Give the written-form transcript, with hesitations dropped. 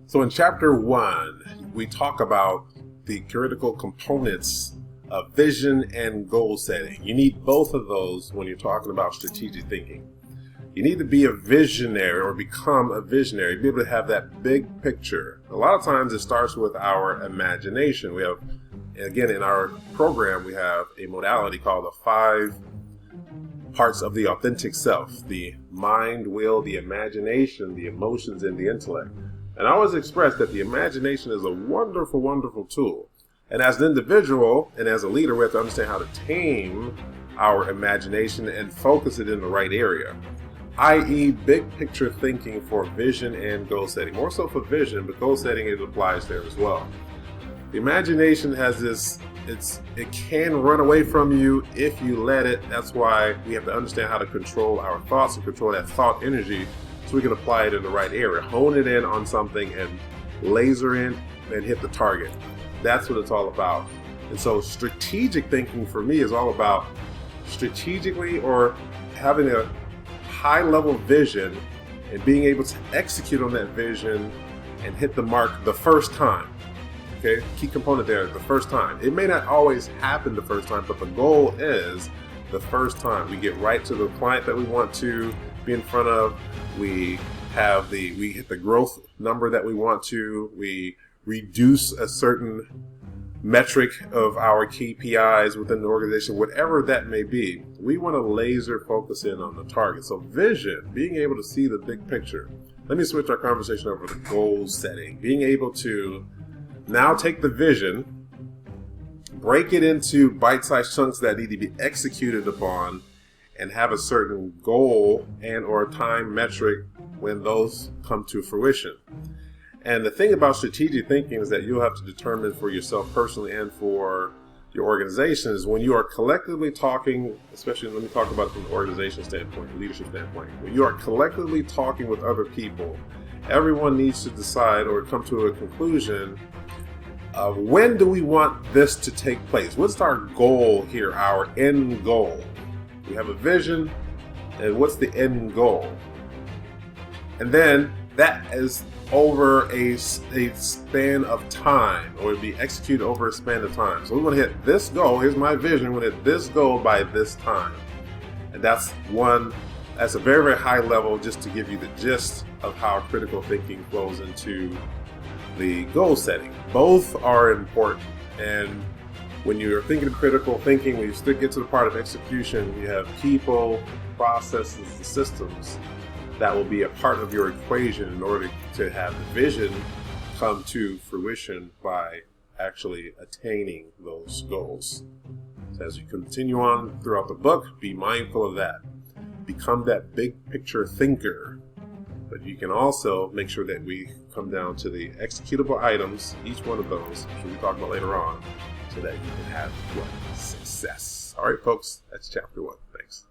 So in chapter 1, we talk about the critical components of vision and goal setting. You need both of those when you're talking about strategic thinking. You need to be a visionary or become a visionary, be able to have that big picture. A lot of times it starts with our imagination. We have, again, in our program, we have a modality called the 5 parts of the authentic self: the mind, will, the imagination, the emotions, and the intellect. And I always express that the imagination is a wonderful, wonderful tool. And as an individual and as a leader, we have to understand how to tame our imagination and focus it in the right area, i.e. big picture thinking for vision and goal setting. More so for vision, but goal setting, it applies there as well. The imagination has this, it can run away from you if you let it. That's why we have to understand how to control our thoughts and control that thought energy so we can apply it in the right area, hone it in on something and laser in and hit the target. That's what it's all about. And so strategic thinking for me is all about strategically or having a high level vision and being able to execute on that vision and hit the mark the first time. Okay, key component there, the first time. It may not always happen the first time, but the goal is the first time. We get right to the client that we want to be in front of. We hit the growth number that we want to. We reduce a certain metric of our KPIs within the organization, whatever that may be. We want to laser focus in on the target. So vision, being able to see the big picture. Let me switch our conversation over to goal setting. Being able to now take the vision, break it into bite-sized chunks that need to be executed upon, and have a certain goal and or time metric when those come to fruition. And the thing about strategic thinking is that you'll have to determine for yourself personally and for your organization is when you are collectively talking, especially let me talk about it from the organization standpoint, the leadership standpoint. When you are collectively talking with other people, everyone needs to decide or come to a conclusion of when do we want this to take place? What's our goal here, our end goal? We have a vision, and what's the end goal? And then that is over a span of time, or it'd be executed over a span of time. So we want to hit this goal. Here's my vision. We want to hit this goal by this time. And that's a very, very high level just to give you the gist of how critical thinking flows into the goal setting. Both are important. And when you're thinking of critical thinking, when you still get to the part of execution, you have people, processes, and systems that will be a part of your equation in order to have the vision come to fruition by actually attaining those goals. So as you continue on throughout the book, be mindful of that. Become that big picture thinker. But you can also make sure that we come down to the executable items, each one of those, which we'll talk about later on, so that you can have success. All right, folks, that's chapter 1. Thanks.